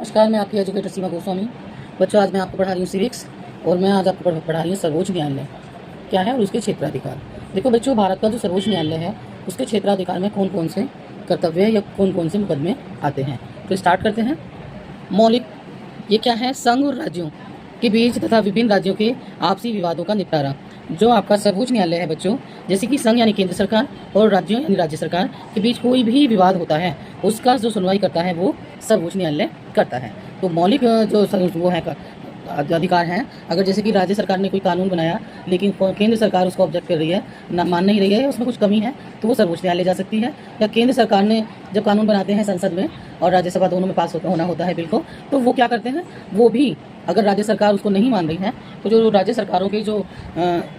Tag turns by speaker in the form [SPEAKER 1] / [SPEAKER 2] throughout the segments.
[SPEAKER 1] नमस्कार, मैं आपकी एजुकेटर सीमा गोस्वामी। बच्चों, आज मैं आपको पढ़ा रही हूँ सिविक्स और मैं आज आपको पढ़ा रही हूँ सर्वोच्च न्यायालय क्या है और उसके क्षेत्राधिकार। देखो बच्चों, भारत का जो सर्वोच्च न्यायालय है उसके क्षेत्राधिकार में कौन कौन से कर्तव्य या कौन कौन से मुकदमे आते हैं। तो स्टार्ट करते हैं। मौलिक, ये क्या है? संघ और राज्यों के बीच तथा विभिन्न राज्यों के आपसी विवादों का निपटारा। जो आपका सर्वोच्च न्यायालय है बच्चों, जैसे कि संघ यानी केंद्र सरकार और राज्यों यानी राज्य सरकार के बीच कोई भी विवाद होता है उसका जो सुनवाई करता है वो सर्वोच्च न्यायालय करता है। तो मौलिक जो वो है अधिकार हैं, अगर जैसे कि राज्य सरकार ने कोई कानून बनाया लेकिन केंद्र सरकार उसको ऑब्जेक्ट कर रही है, ना मान नहीं रही है, उसमें कुछ कमी है, तो वो सर्वोच्च न्यायालय जा सकती है। या केंद्र सरकार ने जब कानून बनाते हैं संसद में और राज्यसभा दोनों में पास होना होता है बिल को, तो वो क्या करते हैं, वो भी अगर राज्य सरकार उसको नहीं मान रही है तो जो राज्य सरकारों के जो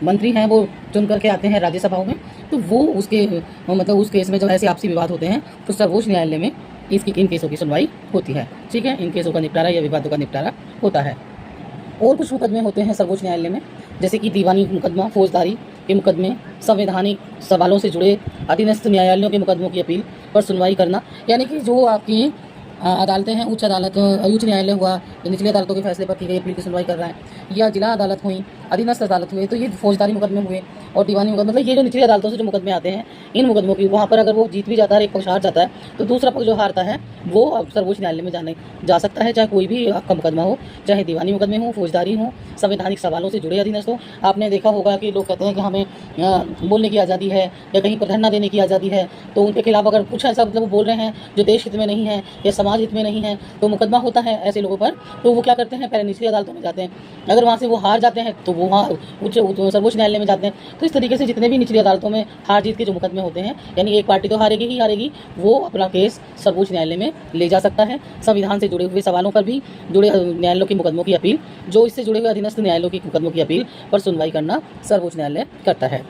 [SPEAKER 1] मंत्री हैं वो चुन करके आते हैं राज्यसभाओं में, तो वो उसके मतलब उस केस में जब ऐसे आपसी विवाद होते हैं तो सर्वोच्च न्यायालय में इन केसों की सुनवाई होती है। ठीक है, इन केसों का निपटारा या विवादों का निपटारा होता है। और कुछ मुकदमे होते हैं सर्वोच्च न्यायालय में, जैसे कि दीवानी मुकदमा, फौजदारी के मुकदमे, संवैधानिक सवालों से जुड़े अधीनस्थ न्यायालयों के मुकदमों की अपील पर सुनवाई करना। यानी कि जो आपकी अदालतें हैं, उच्च अदालत, उच्च न्यायालय हुआ जो निचली अदालतों के फैसले पर की गई अपील की सुनवाई कर रहा है, या जिला अदालत हुई, अधीनस्थ अदालत हुए, तो ये फौजदारी मुकदमे हुए। और दीवानी मुकदमे मतलब ये जो निचली अदालतों से जो मुकदमे आते हैं, इन मुकदमों की वहाँ पर अगर वो जीत भी जाता है, एक पक्ष हार जाता है, तो दूसरा पक्ष जो हारता है वो अब सर्वोच्च न्यायालय में जा सकता है, चाहे कोई भी आपका मुकदमा हो, चाहे दीवानी मुकदमे हो, फौजदारी हो, संवैधानिक सवालों से जुड़े अधीनस्थ हो। आपने देखा होगा कि लोग कहते हैं कि हमें बोलने की आज़ादी है या कहीं पर धरना देने की आज़ादी है, तो उनके खिलाफ अगर कुछ ऐसा मतलब वो बोल रहे हैं जो देश हित में नहीं है या समाज हित में नहीं है, तो मुकदमा होता है ऐसे लोगों पर, तो वो क्या करते हैं, पहले निचली अदालतों में जाते हैं। अगर वहाँ से वो हार जाते हैं तो वो वहाँ सर्वोच्च न्यायालय में जाते हैं। तो इस तरीके से जितने भी निचली अदालतों में हार जीत के जो मुकदमे होते हैं, यानी एक पार्टी तो हारेगी ही हारेगी, वो अपना केस सर्वोच्च न्यायालय में ले जा सकता है। संविधान से जुड़े हुए सवालों पर भी जुड़े न्यायालयों के मुकदमों की अपील, जो इससे जुड़े हुए अधीनस्थ न्यायालयों के मुकदमों की अपील पर सुनवाई करना सर्वोच्च न्यायालय करता है।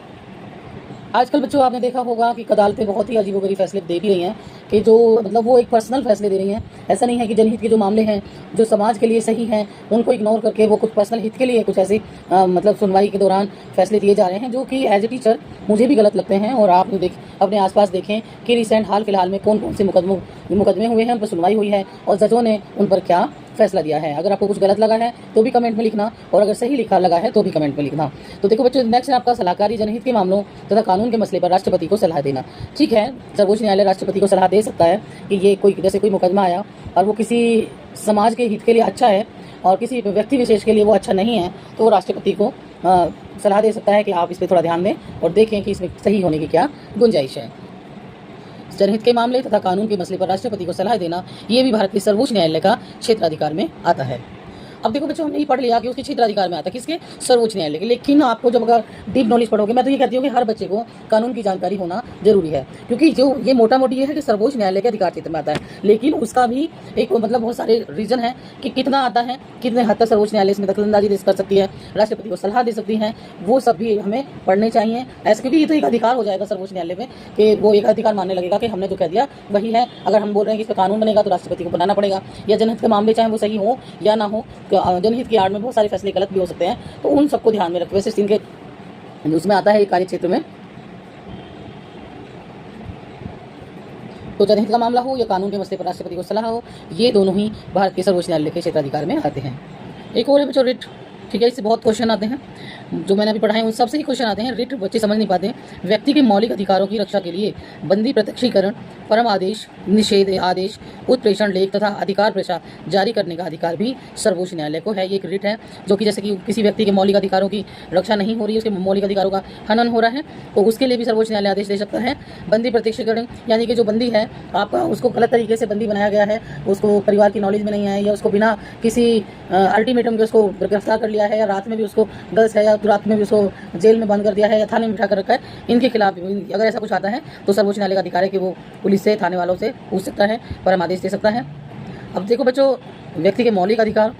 [SPEAKER 1] आजकल बच्चों आपने देखा होगा कि अदालतें बहुत ही अजीबोगरीब फैसले दे भी रही हैं कि जो मतलब वो एक पर्सनल फैसले दे रही हैं। ऐसा नहीं है कि जनहित के जो मामले हैं, जो समाज के लिए सही हैं, उनको इग्नोर करके वो कुछ पर्सनल हित के लिए कुछ ऐसे मतलब सुनवाई के दौरान फैसले दिए जा रहे हैं, जो कि एज ए टीचर मुझे भी गलत लगते हैं। और आप अपने आसपास देखें कि रिसेंट हाल फिलहाल में कौन कौन से मुकदमे हुए हैं, उन पर सुनवाई हुई है और जजों ने उन पर क्या फैसला दिया है। अगर आपको कुछ गलत लगा है तो भी कमेंट में लिखना, और अगर सही लिखा लगा है तो भी कमेंट में लिखना। तो देखो बच्चों, नेक्स्ट है आपका सलाहकारी जनहित के मामलों तथा कानून के मसले पर राष्ट्रपति को सलाह देना। ठीक है, सर्वोच्च न्यायालय राष्ट्रपति को सलाह दे सकता है कि ये कोई जैसे कोई मुकदमा आया और वो किसी समाज के हित के लिए अच्छा है और किसी व्यक्ति विशेष के लिए वो अच्छा नहीं है, तो वो राष्ट्रपति को सलाह दे सकता है कि आप इस पर थोड़ा ध्यान दें और देखें कि इसमें सही होने की क्या गुंजाइश है। जनहित के मामले तथा कानून के मसले पर राष्ट्रपति को सलाह देना, ये भी भारत के सर्वोच्च न्यायालय का क्षेत्राधिकार में आता है। अब देखो बच्चों, हमने ये पढ़ लिया कि उसके क्षेत्राधिकार में आता है, किसके? सर्वोच्च न्यायालय के। लेकिन आपको जब अगर डीप नॉलेज पढ़ोगे, मैं तो ये कहती हूँ कि हर बच्चे को कानून की जानकारी होना जरूरी है, क्योंकि जो ये मोटा मोटी ये है कि सर्वोच्च न्यायालय के अधिकार क्षेत्र में आता है, लेकिन उसका भी एक मतलब बहुत सारे रीजन है कि कितना आता है, कितने हद तक सर्वोच्च न्यायालय इसमें दखलंदाजी कर सकती है, राष्ट्रपति को सलाह दे सकती है, वो सब भी हमें पढ़ने चाहिए ऐसे, क्योंकि ये तो एक अधिकार हो जाएगा सर्वोच्च न्यायालय में कि वो एक अधिकार मानने लगेगा कि हमने जो कह दिया वही है। अगर हम बोल रहे हैं कि इसका कानून बनेगा तो राष्ट्रपति को बनाना पड़ेगा, या जनहित के मामले चाहे वो सही हो या ना हो, जनहित की आड़ में बहुत सारे फैसले गलत भी हो सकते हैं, तो उन सबको ध्यान में रखते हुए इनके उसमें आता है कार्य क्षेत्र में। तो जनहित का मामला हो या कानून के मसले पर राष्ट्रपति को सलाह हो, ये दोनों ही भारत के सर्वोच्च न्यायालय के क्षेत्राधिकार में आते हैं। एक और है बच्चों रिट। ठीक है, इससे बहुत क्वेश्चन आते हैं, जो मैंने अभी पढ़ाए उन सबसे ही क्वेश्चन आते हैं। रिट बच्चे समझ नहीं पाते। व्यक्ति के मौलिक अधिकारों की रक्षा के लिए बंदी प्रत्यक्षीकरण, परम आदेश, निषेध आदेश, उत्प्रेषण लेख तथा अधिकार प्रसार जारी करने का अधिकार भी सर्वोच्च न्यायालय को है। ये एक रिट है जो कि जैसे कि किसी व्यक्ति के मौलिक अधिकारों की रक्षा नहीं हो रही है, उसके मौलिक अधिकारों का हनन हो रहा है, तो उसके लिए भी सर्वोच्च न्यायालय आदेश दे सकता है। बंदी प्रत्यक्षीकरण यानी कि जो बंदी है आपका, उसको गलत तरीके से बंदी बनाया गया है, उसको परिवार की नॉलेज में नहीं है, या उसको बिना किसी अल्टीमेटम के उसको गिरफ्तार कर लिया है, या रात में भी उसको गर्ल्स है, या रात में भी उसको जेल में बंद कर दिया है, या थाने में बिठा कर रखा है, इनके खिलाफ अगर ऐसा कुछ आता है तो सर्वोच्च न्यायालय का अधिकार है कि वो पुलिस से, थाने वालों से पूछ सकता है, परम आदेश दे सकता है। अब देखो बच्चों, व्यक्ति के मौलिक अधिकार,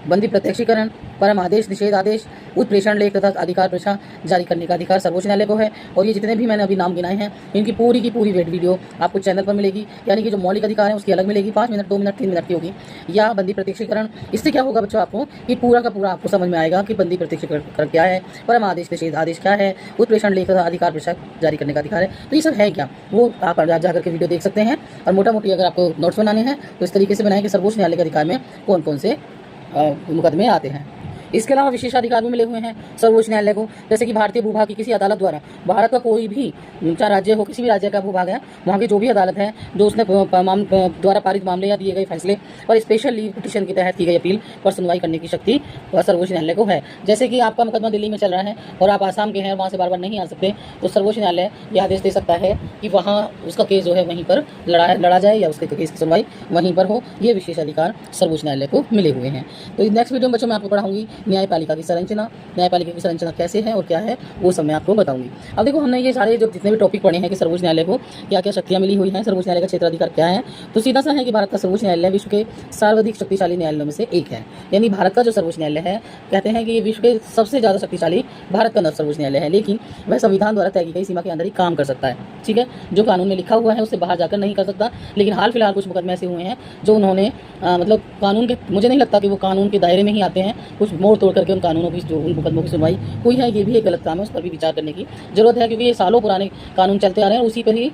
[SPEAKER 1] बंदी प्रत्यक्षीकरण, परम आदेश, निषेध आदेश, उत्प्रेषण लेख तथा अधिकार प्रशा जारी करने का अधिकार सर्वोच्च न्यायालय को है। और ये जितने भी मैंने अभी नाम गिनाए हैं इनकी पूरी की पूरी वीडियो आपको चैनल पर मिलेगी, यानी कि जो मौलिक अधिकार है उसकी अलग मिलेगी, 5 मिनट, 2 मिनट, 3 मिनट की होगी। या बंदी प्रत्यक्षीकरण, इससे क्या होगा बच्चों आपको कि पूरा का पूरा आपको समझ में आएगा कि बंदी प्रत्यक्षीकरण क्या है, परम आदेश निषेध आदेश क्या है, उत्प्रेषण लेख तथा अधिकार प्रशा जारी करने का अधिकार है। तो ये सब है क्या, वो आप जाकर के वीडियो देख सकते हैं। और मोटा मोटी अगर आपको नोट्स बनाने हैं तो इस तरीके से बनाएं कि सर्वोच्च न्यायालय के अधिकार में कौन कौन से मुकदमे आते हैं। इसके अलावा विशेषाधिकार भी मिले हुए हैं सर्वोच्च न्यायालय को, जैसे कि भारतीय भूभाग की किसी अदालत द्वारा भारत का कोई भी चाहे राज्य हो, किसी भी राज्य का भूभाग है, वहाँ की जो भी अदालत है जो उसने द्वारा पारित मामले या दिए गए फैसले और स्पेशल लीव पिटीशन के तहत की गई अपील पर सुनवाई करने की शक्ति सर्वोच्च न्यायालय को है। जैसे कि आपका मुकदमा दिल्ली में चल रहा है और आप आसाम के हैं, वहाँ से बार बार नहीं आ सकते, तो सर्वोच्च न्यायालय यह आदेश दे सकता है कि वहाँ उसका केस जो है वहीं पर लड़ा जाए या उसके केस की सुनवाई वहीं पर हो। ये विशेष अधिकार सर्वोच्च न्यायालय को मिले हुए हैं। तो नेक्स्ट वीडियो में बच्चों मैं आपको पढ़ाऊंगी न्यायपालिका की संरचना, न्यायपालिका की संरचना कैसे है और क्या है वो सब मैं आपको बताऊंगी। अब देखो हमने ये सारे जो जितने भी टॉपिक पढ़े हैं कि सर्वोच्च न्यायालय को क्या क्या शक्तियां मिली हुई हैं, सर्वोच्च न्यायालय का क्षेत्राधिकार क्या है, तो सीधा सा है कि भारत का सर्वोच्च न्यायालय विश्व के सर्वाधिक शक्तिशाली न्यायालयों में से एक है। यानी भारत का जो सर्वोच्च न्यायालय है, कहते हैं कि ये विश्व के सबसे ज़्यादा शक्तिशाली भारत का सर्वोच्च न्यायालय है, लेकिन वह संविधान द्वारा तय की गई सीमा के अंदर ही काम कर सकता है। ठीक है, जो कानून में लिखा हुआ है उससे बाहर जाकर नहीं कर सकता। लेकिन हाल फिलहाल कुछ मुकदमे ऐसे हुए हैं जो उन्होंने मतलब कानून के, मुझे नहीं लगता कि वो कानून के दायरे में ही आते हैं, कुछ मोड़ तोड़ करके उन कानूनों की जो उन मुकदमों की सुनवाई हुई है, ये भी एक गलत काम है, उस पर भी विचार करने की जरूरत है, क्योंकि ये सालों पुराने कानून चलते आ रहे हैं, उसी पर ही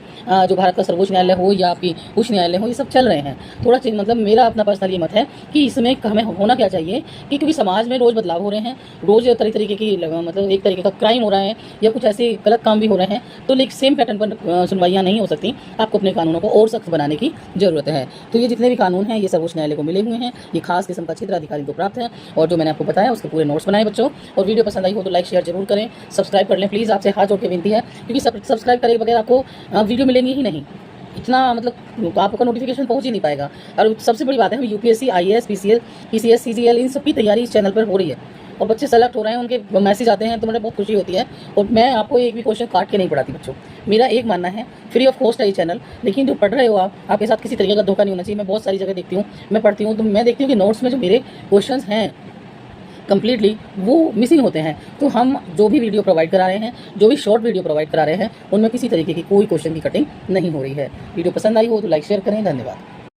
[SPEAKER 1] जो भारत का सर्वोच्च न्यायालय हो या आपकी उच्च न्यायालय हो, ये सब चल रहे हैं। थोड़ा मतलब मेरा अपना पर्सनल ये मत है कि इसमें हमें होना क्या चाहिए कि क्योंकि समाज में रोज़ बदलाव हो रहे हैं, रोज़ तरह तरीके की मतलब एक तरीके का क्राइम हो रहा है या कुछ ऐसे गलत काम भी हो रहे हैं, तो लेकिन सेम पैटर्न पर सुनवाइयाँ नहीं हो सकती। आपको अपने कानूनों को और सख्त बनाने की जरूरत है। तो ये जितने भी कानून हैं ये सर्वोच्च न्यायालय को मिले हुए हैं, ये खास किस्म का क्षेत्राधिकारी को प्राप्त है। और जो मैंने आपको बताया उसके पूरे नोट्स बनाए बच्चों, और वीडियो पसंद आई हो तो लाइक शेयर जरूर करें, सब्सक्राइब कर लें प्लीज़, आपसे हाथ जोड़ के विनती है, क्योंकि सब्सक्राइब करे बगैर आपको वीडियो मिलेंगी ही नहीं, इतना मतलब आपका नोटिफिकेशन पहुंच ही नहीं पाएगा। और सबसे बड़ी बात है, हम यूपीएससी, आईएएस, पीसीएस, सीजीएल इन सब की तैयारी इस चैनल पर हो रही है और बच्चे सेलेक्ट हो रहे हैं, उनके मैसेज आते हैं तो मुझे बहुत खुशी होती है। और मैं आपको एक भी क्वेश्चन काट के नहीं पढ़ाती बच्चों, मेरा एक मानना है फ्री ऑफ कॉस्ट है ये चैनल, लेकिन जो पढ़ रहे हो आपके साथ किसी तरीके का धोखा नहीं होना चाहिए। मैं बहुत सारी जगह देखती हूँ, मैं पढ़ती हूँ तो मैं देखती हूँ कि नोट्स में जो मेरे क्वेश्चन हैं कंप्लीटली वो मिसिंग होते हैं। तो हम जो भी वीडियो प्रोवाइड करा रहे हैं, जो भी शॉर्ट वीडियो प्रोवाइड करा रहे हैं, उनमें किसी तरीके की कोई क्वेश्चन की कटिंग नहीं हो रही है। वीडियो पसंद आई हो तो लाइक शेयर करें। धन्यवाद।